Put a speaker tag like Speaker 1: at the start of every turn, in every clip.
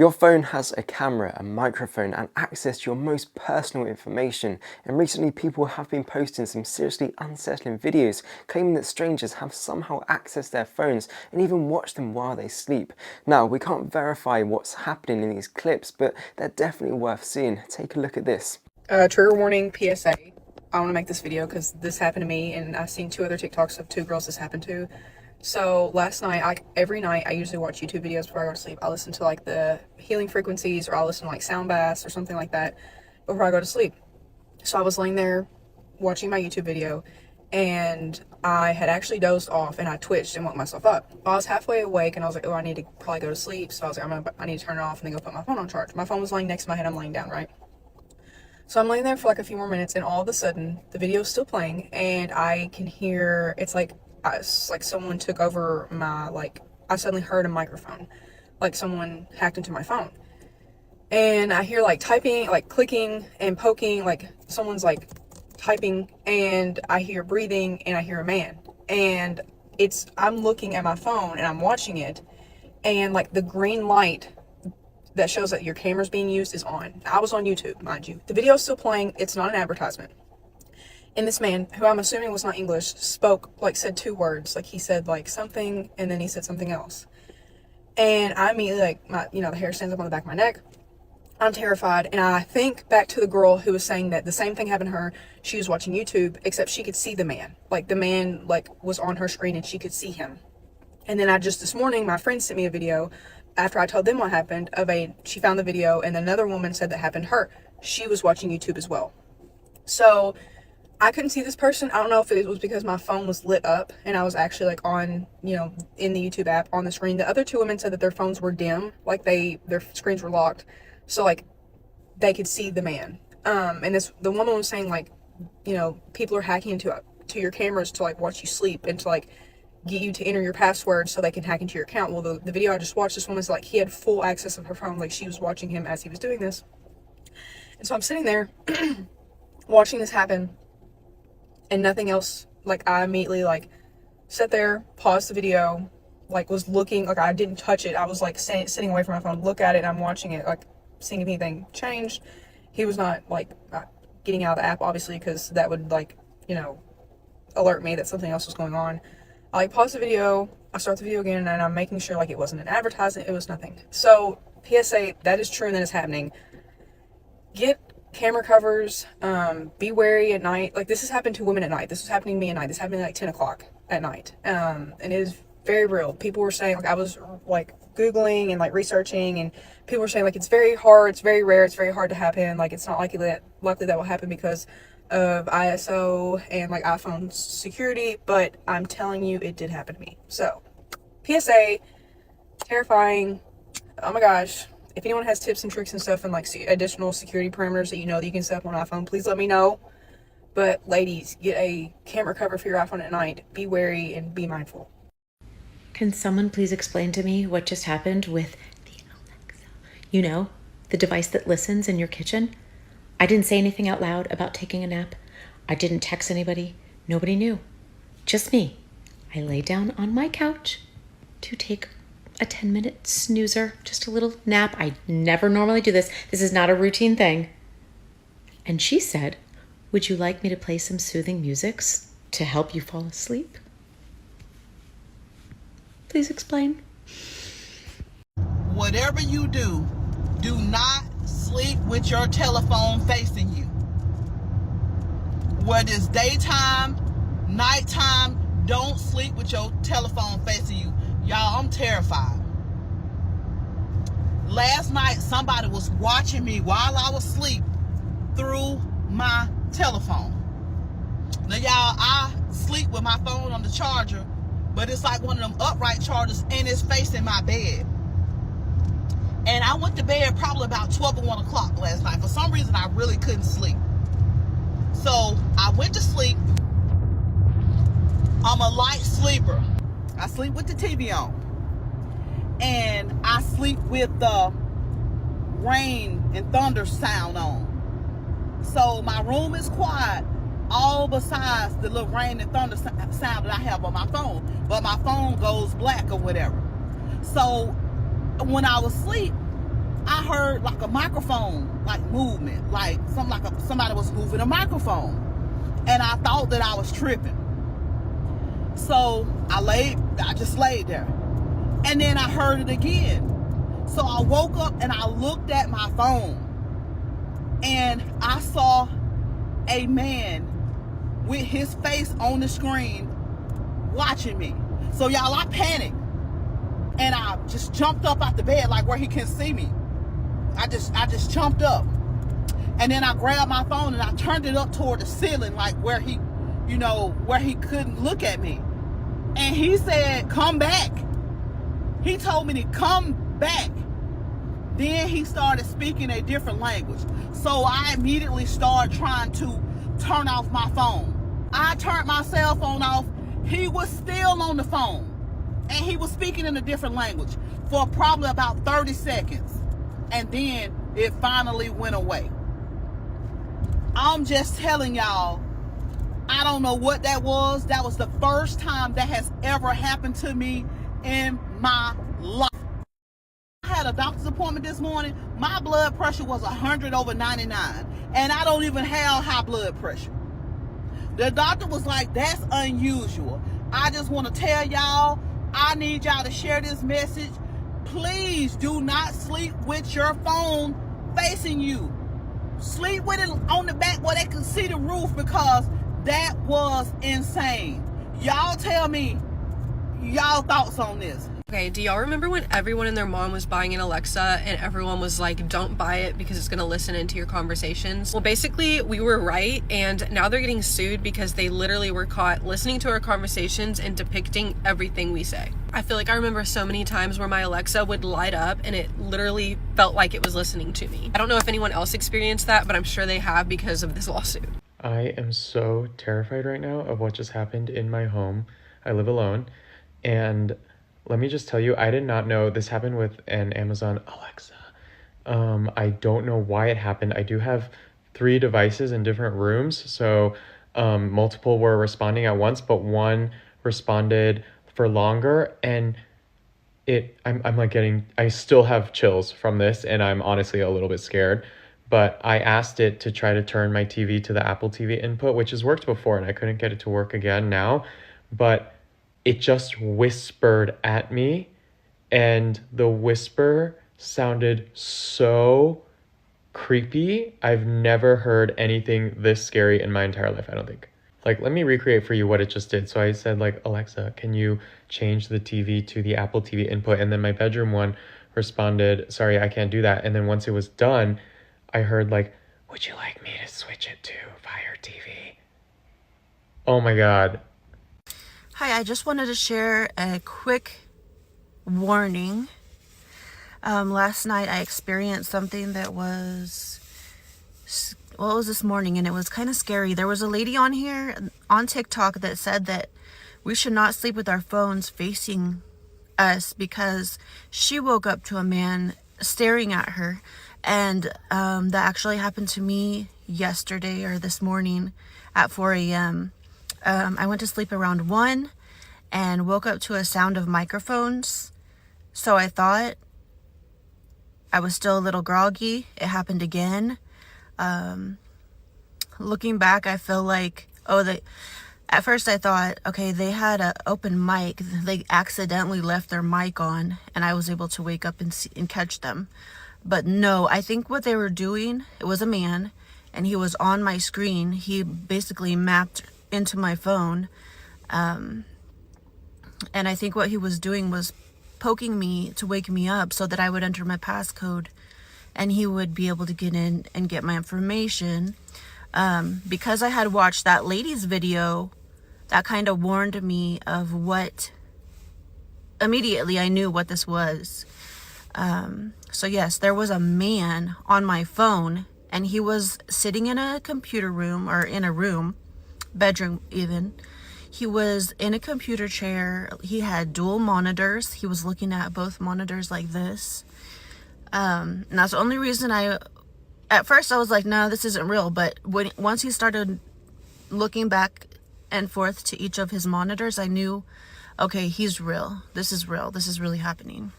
Speaker 1: Your phone has a camera, a microphone, and access to your most personal information, and recently people have been posting some seriously unsettling videos claiming that strangers have somehow accessed their phones and even watched them while they sleep. Now, we can't verify what's happening in these clips, but they're definitely worth seeing. Take a look at this.
Speaker 2: Trigger warning PSA. I want to make this video because this happened to me, and I've seen 2 other TikToks of 2 girls this happened to. So last night, every night I usually watch YouTube videos before I go to sleep. I listen to like the healing frequencies, or I'll listen to like sound baths or something like that before I go to sleep. So I was laying there watching my YouTube video, and I had actually dozed off, and I twitched and woke myself up. I was halfway awake, and I was like, oh, I need to probably go to sleep. So I was like, I need to turn it off and then go put my phone on charge. My phone was laying next to my head. I'm laying down, right? So I'm laying there for like a few more minutes, and all of a sudden the video's still playing, and I can hear, it's like someone took over my, I suddenly heard a microphone, like someone hacked into my phone. And I hear like typing, like clicking and poking, like someone's like typing, and I hear breathing, and I hear a man. And I'm looking at my phone and I'm watching it, and like the green light that shows that your camera's being used is on. I was on YouTube, mind you. The video's still playing. It's not an advertisement. And this man, who I'm assuming was not English, said 2 words. Like he said like something, and then he said something else. And I immediately, the hair stands up on the back of my neck. I'm terrified. And I think back to the girl who was saying that the same thing happened to her. She was watching YouTube, except she could see the man. Like the man was on her screen and she could see him. And then this morning, my friend sent me a video after I told them what happened she found the video, and another woman said that happened to her. She was watching YouTube as well. So I couldn't see this person. I don't know if it was because my phone was lit up and I was actually on, in the YouTube app on the screen. The other 2 women said that their phones were dim, like their screens were locked. So they could see the man. And the woman was saying people are hacking into your cameras to watch you sleep and to get you to enter your password so they can hack into your account. Well, the video I just watched, this woman's he had full access of her phone, she was watching him as he was doing this. And so I'm sitting there watching this happen, and nothing else. I immediately sat there, paused the video, was looking, I didn't touch it. I was sitting away from my phone, look at it, and I'm watching it, seeing if anything changed. He was not getting out of the app, obviously, because that would alert me that something else was going on. I pause the video, I start the video again, and I'm making sure it wasn't an advertisement, it was nothing. So, PSA, that is true and that is happening. Get camera covers, be wary at night. This has happened to women at night. This was happening to me at night. This happened at 10 o'clock at night. And it is very real. People were saying, I was Googling and researching, and people were saying it's very hard, it's very rare, it's very hard to happen. It's not likely that will happen because of ISO and iPhone security, but I'm telling you, it did happen to me. So, PSA, terrifying. Oh my gosh. If anyone has tips and tricks and stuff and additional security parameters that that you can set up on iPhone, please let me know. But ladies, get a camera cover for your iPhone at night. Be wary and be mindful.
Speaker 3: Can someone please explain to me what just happened with the Alexa? The device that listens in your kitchen? I didn't say anything out loud about taking a nap. I didn't text anybody. Nobody knew. Just me. I lay down on my couch to take a 10-minute snoozer, just a little nap. I never normally do this. This is not a routine thing. And she said, would you like me to play some soothing music to help you fall asleep? Please explain.
Speaker 4: Whatever you do, do not sleep with your telephone facing you. Whether it's daytime, nighttime, don't sleep with your telephone facing you. Y'all, I'm terrified. Last night, somebody was watching me while I was asleep through my telephone. Now, y'all, I sleep with my phone on the charger, but it's one of them upright chargers, and it's facing my bed. And I went to bed probably about 12 or 1 o'clock last night. For some reason, I really couldn't sleep. So I went to sleep. I'm a light sleeper. I sleep with the TV on. And I sleep with the rain and thunder sound on. So my room is quiet, all besides the little rain and thunder sound that I have on my phone. But my phone goes black or whatever. So when I was asleep, heard like a microphone, like movement, like somebody was moving a microphone. And I thought that I was tripping. So I just laid there. And then I heard it again. So I woke up and I looked at my phone. And I saw a man with his face on the screen watching me. So y'all, I panicked. And I just jumped up out the bed, like where he can see me. I just jumped up. And then I grabbed my phone and I turned it up toward the ceiling, like where he couldn't look at me. And he said, come back. He told me to come back. Then he started speaking a different language. So I immediately started trying to turn off my phone. I turned my cell phone off. He was still on the phone. And he was speaking in a different language for probably about 30 seconds. And then it finally went away. I'm just telling y'all, I don't know what that was. That was the first time that has ever happened to me in my life. I had a doctor's appointment this morning. My blood pressure was 100/99. And I don't even have high blood pressure. The doctor was like, that's unusual. I just want to tell y'all, I need y'all to share this message. Please do not sleep with your phone facing you. Sleep with it on the back where they can see the roof, because that was insane. Y'all tell me y'all thoughts on this.
Speaker 5: Okay, do y'all remember when everyone and their mom was buying an Alexa and everyone was like, don't buy it because it's gonna listen into your conversations? Well, basically, we were right, and now they're getting sued because they literally were caught listening to our conversations and depicting everything we say. I feel like I remember so many times where my Alexa would light up and it literally felt like it was listening to me. I don't know if anyone else experienced that, but I'm sure they have because of this lawsuit.
Speaker 1: I am so terrified right now of what just happened in my home. I live alone, and let me just tell you, I did not know this happened with an Amazon Alexa. I don't know why it happened. I do have 3 devices in different rooms, so multiple were responding at once, but one responded for longer, and I'm like I still have chills from this, and I'm honestly a little bit scared. But I asked it to try to turn my TV to the Apple TV input, which has worked before, and I couldn't get it to work again now. But it just whispered at me, and the whisper sounded so creepy. I've never heard anything this scary in my entire life, I don't think. Like, let me recreate for you what it just did. So I said, like, Alexa, can you change the TV to the Apple TV input? And then my bedroom one responded, sorry, I can't do that. And then once it was done, I heard, like, would you like me to switch it to Fire TV? Oh my God.
Speaker 6: Hi, I just wanted to share a quick warning. Last night I experienced something that was, well, it was this morning, and it was kind of scary. There was a lady on here on TikTok that said that we should not sleep with our phones facing us because she woke up to a man staring at her. And that actually happened to me yesterday or this morning at 4 a.m. I went to sleep around 1 and woke up to a sound of microphones. So I thought I was still a little groggy. It happened again. Looking back, I feel like, at first I thought, okay, they had an open mic. They accidentally left their mic on, and I was able to wake up and catch them. But no, I think what they were doing, it was a man, and he was on my screen. He basically mapped into my phone. And I think what he was doing was poking me to wake me up so that I would enter my passcode and he would be able to get in and get my information. Because I had watched that lady's video, that kind of warned me of immediately I knew what this was. So yes, there was a man on my phone, and he was sitting in a computer room, or in a room, bedroom even. He was in a computer chair. He had dual monitors. He was looking at both monitors like this. And that's the only reason at first I was like, no, this isn't real. But once he started looking back and forth to each of his monitors, I knew, okay, he's real. This is real. This is really happening.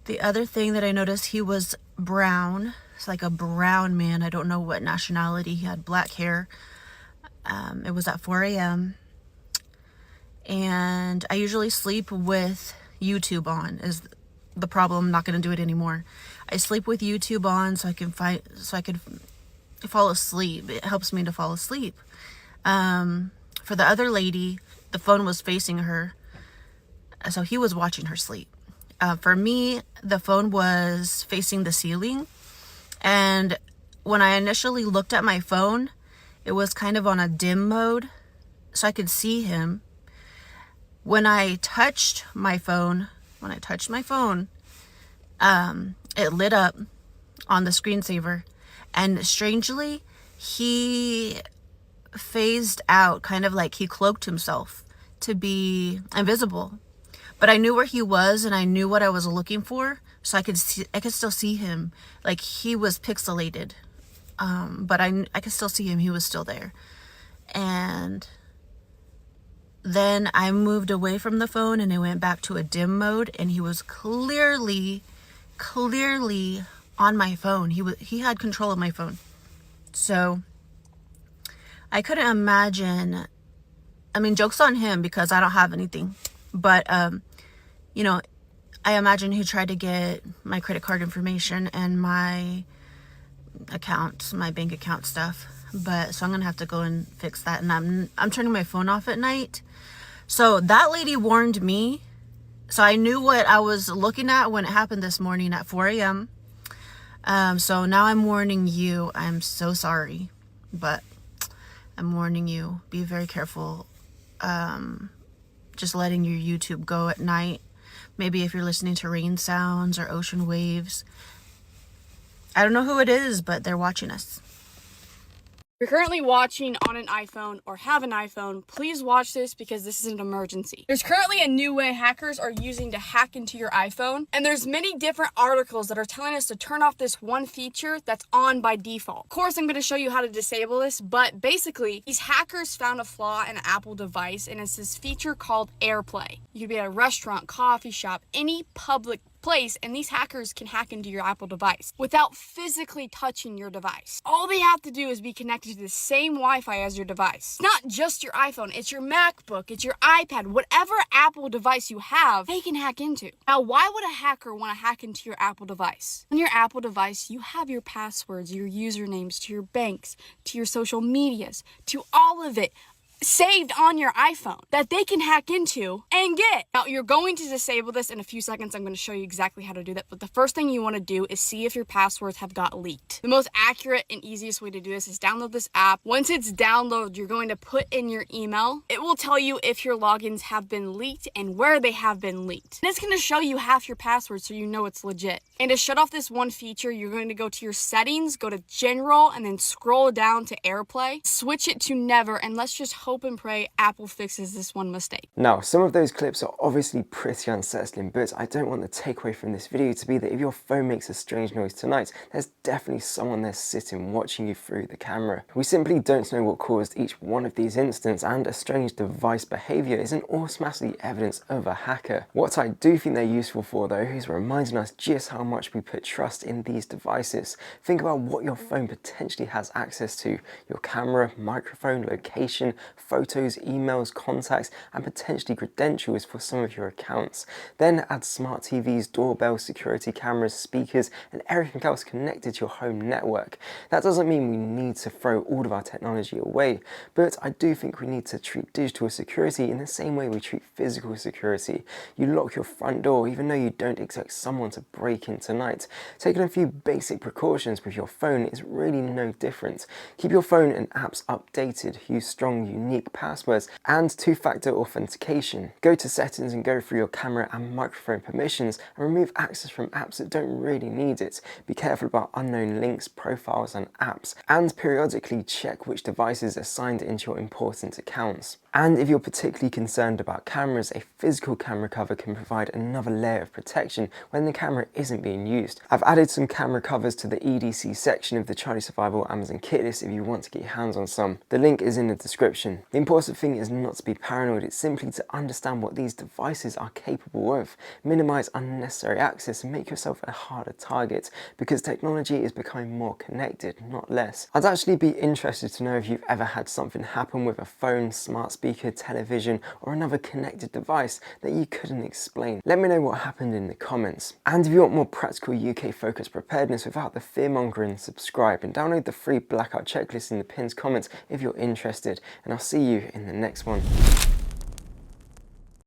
Speaker 6: The other thing that I noticed, he was brown. It's like a brown man. I don't know what nationality. He had black hair. It was at 4 a.m. And I usually sleep with YouTube on. Is the problem? I'm not going to do it anymore. I sleep with YouTube on so I could fall asleep. It helps me to fall asleep. For the other lady, the phone was facing her, so he was watching her sleep. For me, the phone was facing the ceiling, and when I initially looked at my phone, it was kind of on a dim mode, so I could see him. When I touched my phone, it lit up on the screensaver, and strangely, he phased out, kind of like he cloaked himself to be invisible. But I knew where he was, and I knew what I was looking for, so I could still see him. Like, he was pixelated, but I could still see him. He was still there. And then I moved away from the phone, and I went back to a dim mode, and he was clearly on my phone. He had control of my phone. So I couldn't imagine. I mean, joke's on him because I don't have anything. But, you know, I imagine he tried to get my credit card information and my account, my bank account stuff. But so I'm going to have to go and fix that. And I'm turning my phone off at night. So that lady warned me. So I knew what I was looking at when it happened this morning at 4 a.m. So now I'm warning you. I'm so sorry, but I'm warning you. Be very careful. Just letting your YouTube go at night. Maybe if you're listening to rain sounds or ocean waves. I don't know who it is, but they're watching us.
Speaker 7: If you're currently watching on an iPhone or have an iPhone, please watch this because this is an emergency. There's currently a new way hackers are using to hack into your iPhone, and there's many different articles that are telling us to turn off this one feature that's on by default. Of course, I'm going to show you how to disable this, but basically, these hackers found a flaw in an Apple device, and it's this feature called AirPlay. You could be at a restaurant, coffee shop, any public place, and these hackers can hack into your Apple device without physically touching your device. All they have to do is be connected to the same Wi-Fi as your device. It's not just your iPhone, it's your MacBook, it's your iPad, whatever Apple device you have, they can hack into. Now, why would a hacker want to hack into your Apple device? On your Apple device, you have your passwords, your usernames to your banks, to your social medias, to all of it saved on your iPhone that they can hack into and get. Now, you're going to disable this in a few seconds. I'm going to show you exactly how to do that. But the first thing you want to do is see if your passwords have got leaked. The most accurate and easiest way to do this is download this app. Once it's downloaded, you're going to put in your email. It will tell you if your logins have been leaked and where they have been leaked. And it's going to show you half your passwords so you know it's legit. And to shut off this one feature, you're going to go to your settings, go to general, and then scroll down to AirPlay. Switch it to never, and let's just hope and pray Apple fixes this one mistake.
Speaker 1: Now, some of those clips are obviously pretty unsettling, but I don't want the takeaway from this video to be that if your phone makes a strange noise tonight, there's definitely someone there sitting watching you through the camera. We simply don't know what caused each one of these incidents, and a strange device behavior isn't automatically evidence of a hacker. What I do think they're useful for, though, is reminding us just how much we put trust in these devices. Think about what your phone potentially has access to: your camera, microphone, location, photos, emails, contacts, and potentially credentials for some of your accounts. Then add smart TVs, doorbells, security cameras, speakers, and everything else connected to your home network. That doesn't mean we need to throw all of our technology away, but I do think we need to treat digital security in the same way we treat physical security. You lock your front door even though you don't expect someone to break in tonight. Taking a few basic precautions with your phone is really no different. Keep your phone and apps updated, use strong, unique passwords, and two-factor authentication. Go to settings and go through your camera and microphone permissions and remove access from apps that don't really need it. Be careful about unknown links, profiles, and apps, and periodically check which devices are signed into your important accounts. And if you're particularly concerned about cameras, a physical camera cover can provide another layer of protection when the camera isn't being used. I've added some camera covers to the EDC section of the Charlie Survival Amazon kit list if you want to get your hands on some. The link is in the description. phone. The important thing is not to be paranoid, it's simply to understand what these devices are capable of, minimize unnecessary access and make yourself a harder target, because technology is becoming more connected, not less. I'd actually be interested to know if you've ever had something happen with a phone, smart speaker, television, or another connected device that you couldn't explain. Let me know what happened in the comments. And if you want more practical UK focused preparedness without the fear-mongering, subscribe and download the free blackout checklist in the pinned comments if you're interested, and I'll see you in the next one.